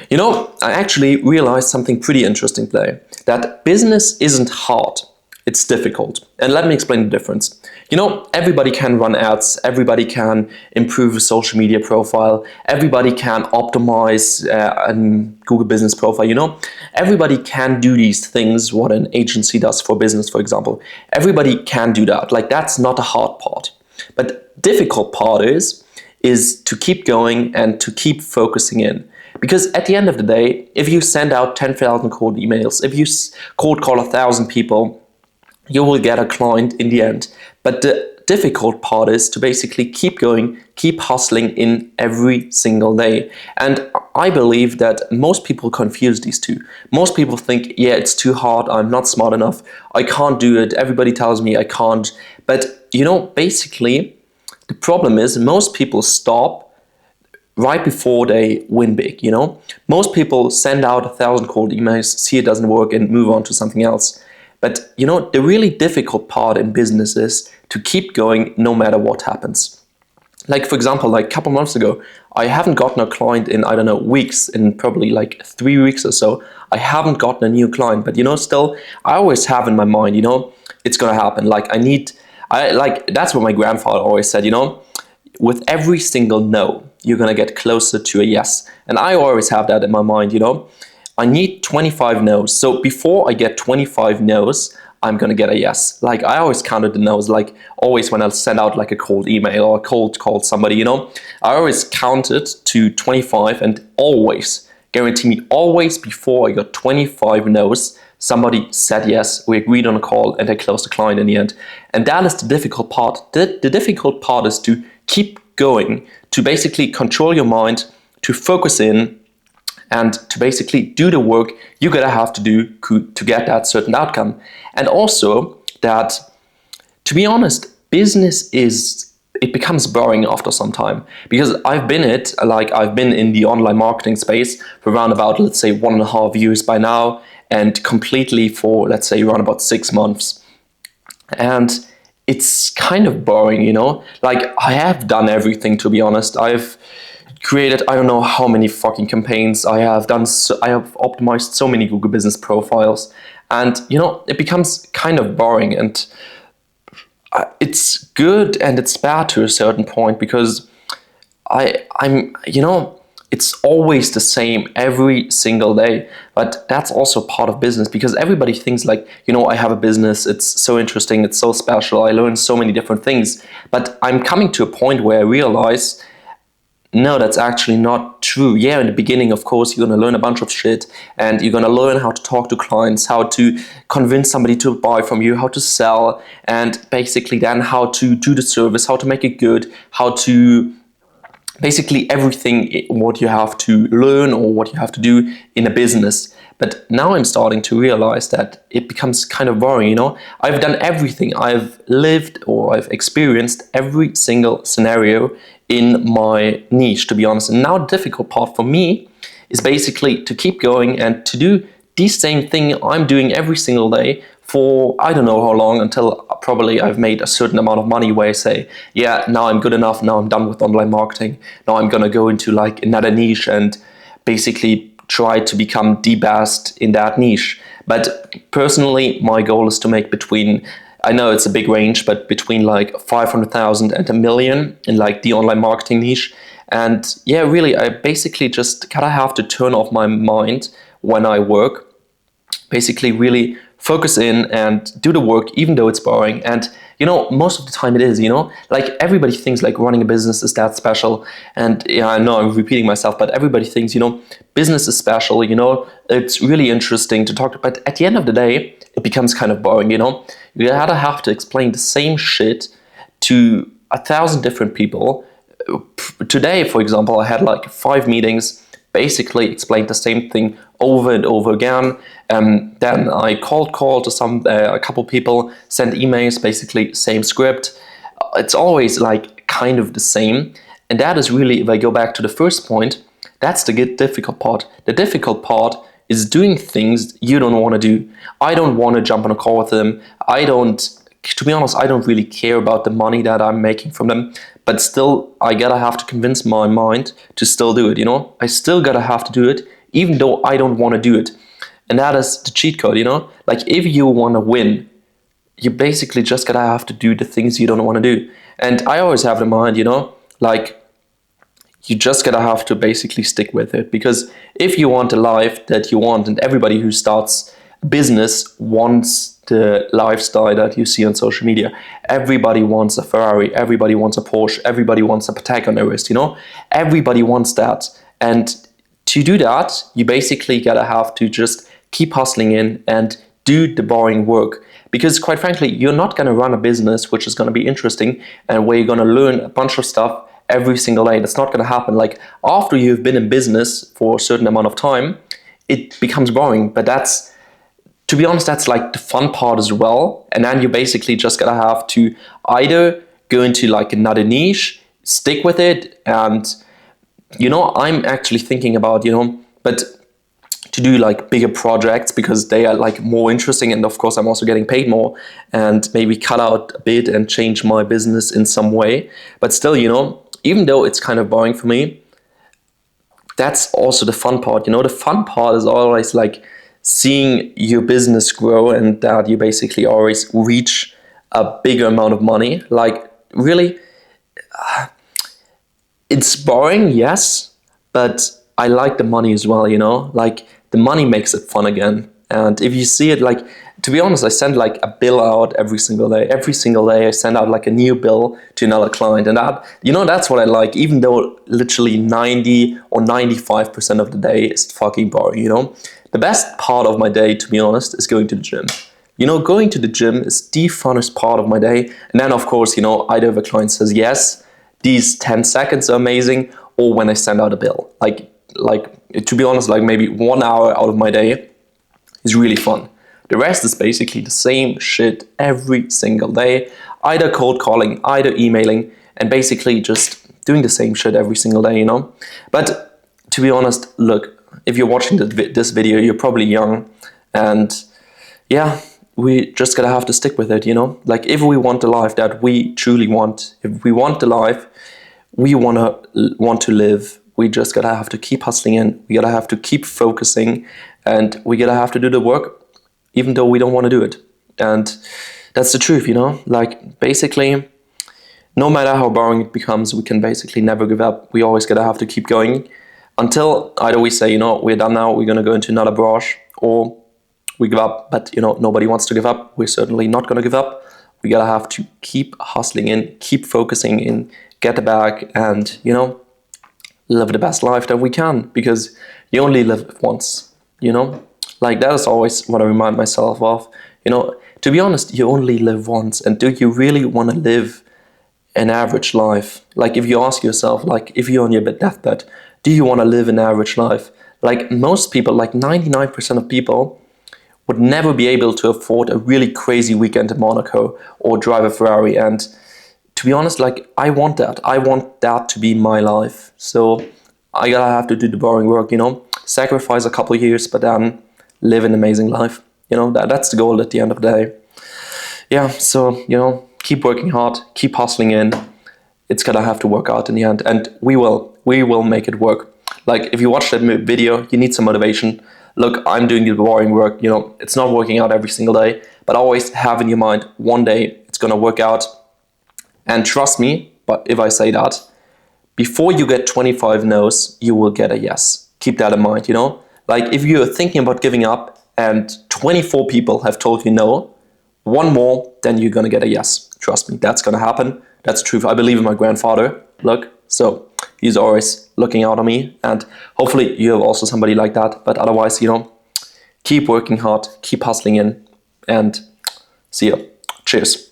You know, I actually realized something pretty interesting today, that business isn't hard, it's difficult. And let me explain the difference. You know, everybody can run ads, everybody can improve a social media profile, everybody can optimize a Google business profile, you know. Everybody can do these things, what an agency does for business, for example. Everybody can do that. Like, that's not a hard part. But difficult part is to keep going and to keep focusing in. Because at the end of the day, if you send out 10,000 cold emails, if you cold call 1,000 people, you will get a client in the end. But the difficult part is to basically keep going, keep hustling in every single day. And I believe that most people confuse these two. Most people think, yeah, it's too hard, I'm not smart enough, I can't do it, everybody tells me I can't. But, you know, basically, the problem is most people stop right before they win big, you know? Most people send out 1,000 cold emails, see it doesn't work, and move on to something else. But, you know, the really difficult part in business is to keep going no matter what happens. Like, for example, like a couple months ago, I haven't gotten a client in, I don't know, weeks, in probably like 3 weeks or so. I haven't gotten a new client, but, you know, still, I always have in my mind, you know, it's gonna happen. Like, that's what my grandfather always said, you know, with every single no, you're gonna get closer to a yes. And I always have that in my mind, you know. I need 25 no's. So before I get 25 no's, I'm gonna get a yes. Like, I always counted the no's, like always when I send out like a cold email or a cold call somebody, you know, I always counted to 25 and always, guarantee me, always before I got 25 no's, somebody said yes, we agreed on a call, and they closed the client in the end. And that is the difficult part. The difficult part is to keep going, to basically control your mind, to focus in, and to basically do the work you gotta have to do to get that certain outcome. And also that, to be honest, it becomes boring after some time. Because I've been in the online marketing space for around about, let's say, 1.5 years by now, and completely for, let's say, around about 6 months. And it's kind of boring, you know? Like, I have done everything, to be honest. I've created, I don't know how many fucking campaigns. I have optimized so many Google business profiles. And, you know, it becomes kind of boring. And it's good and it's bad to a certain point, because you know, it's always the same every single day. But that's also part of business, because everybody thinks like, you know, I have a business, it's so interesting, it's so special, I learn so many different things. But I'm coming to a point where I realize, no, that's actually not true. Yeah, in the beginning, of course, you're going to learn a bunch of shit, and you're going to learn how to talk to clients, how to convince somebody to buy from you, how to sell, and basically then how to do the service, how to make it good, how to basically everything what you have to learn or what you have to do in a business. But now I'm starting to realize that it becomes kind of boring, you know? I've done everything. I've lived or I've experienced every single scenario in my niche, to be honest. And now the difficult part for me is basically to keep going and to do the same thing I'm doing every single day for I don't know how long, until probably I've made a certain amount of money where I say, yeah, now I'm good enough, now I'm done with online marketing, now I'm gonna go into like another niche and basically try to become the best in that niche. But personally, my goal is to make between, I know it's a big range, but between like 500,000 and 1 million in like the online marketing niche. And yeah, really, I basically just gotta have to turn off my mind when I work, basically really focus in and do the work, even though it's boring. And, you know, most of the time it is, you know, like everybody thinks like running a business is that special. And yeah, I know I'm repeating myself, but everybody thinks, you know, business is special, you know, it's really interesting to talk to, but at the end of the day, it becomes kind of boring, you know. You gotta have to explain the same shit to 1,000 different people. Today, for example, I had like 5 meetings, basically explained the same thing over and over again. Then I called to a couple people, sent emails, basically same script. It's always like kind of the same. And that is really, if I go back to the first point, that's the difficult part. The difficult part is doing things you don't want to do. I don't want to jump on a call with them. To be honest, I don't really care about the money that I'm making from them, but still, I gotta have to convince my mind to still do it, you know? I still gotta have to do it, even though I don't want to do it. And that is the cheat code, Like if you want to win, you basically just gotta have to do the things you don't want to do. And I always have in mind, like you just gotta have to basically stick with it. Because if you want the life that you want, and everybody who starts a business wants the lifestyle that you see on social media. Everybody wants a Ferrari, everybody wants a Porsche, everybody wants a Patek on their wrist, Everybody wants that. And to do that, you basically gotta have to just keep hustling in and do the boring work. Because quite frankly, you're not gonna run a business which is gonna be interesting and where you're gonna learn a bunch of stuff every single day. That's not gonna happen. Like after you've been in business for a certain amount of time, it becomes boring. But to be honest, that's like the fun part as well. And then you basically just gotta have to either go into like another niche, stick with it, and I'm actually thinking about, but to do like bigger projects because they are like more interesting, and of course I'm also getting paid more, and maybe cut out a bit and change my business in some way. But still, even though it's kind of boring for me, that's also the fun part. The fun part is always like seeing your business grow and that you basically always reach a bigger amount of money. Like really, it's boring, yes, but I like the money as well, like the money makes it fun again. And if you see it, like, to be honest, I send like a bill out every single day. Every single day I send out like a new bill to another client. And that, that's what I like, even though literally 90 or 95% of the day is fucking boring, The best part of my day, to be honest, is going to the gym. Going to the gym is the funnest part of my day. And then of course, either the client says yes, these 10 seconds are amazing, or when I send out a bill. Like to be honest, like maybe 1 hour out of my day is really fun. The rest is basically the same shit every single day, either cold calling, either emailing, and basically just doing the same shit every single day, But to be honest, look, if you're watching this video, you're probably young, and yeah, we just gotta have to stick with it, Like if we want the life that we truly want, if we want the life we want to live, we just gotta have to keep hustling in. We gotta have to keep focusing, and we gotta have to do the work, even though we don't want to do it. And that's the truth, Like basically, no matter how boring it becomes, we can basically never give up. We always gotta have to keep going until either we say, we're done now, we're gonna go into another branch, or we give up. But nobody wants to give up. We're certainly not gonna give up. We gotta have to keep hustling in, keep focusing in, get the bag, and live the best life that we can, because you only live once, Like that is always what I remind myself of. To be honest, you only live once, and do you really want to live an average life? Like if you ask yourself, like if you're on your deathbed, do you want to live an average life? Like most people, like 99% of people, would never be able to afford a really crazy weekend in Monaco or drive a Ferrari. And to be honest, like I want that. I want that to be my life. So I gotta have to do the boring work, sacrifice a couple of years, but then live an amazing life. That's the goal at the end of the day. Yeah, so, keep working hard, keep hustling in. It's gonna have to work out in the end, and we will make it work. Like if you watch that video, you need some motivation. Look, I'm doing the boring work, it's not working out every single day, but always have in your mind, one day it's gonna work out. And trust me, but if I say that, before you get 25 no's, you will get a yes. Keep that in mind, Like if you're thinking about giving up and 24 people have told you no, one more, then you're gonna get a yes. Trust me, that's gonna happen. That's the truth. I believe in my grandfather. Look, so he's always looking out on me, and hopefully you have also somebody like that. But otherwise, keep working hard, keep hustling in, and see ya. Cheers.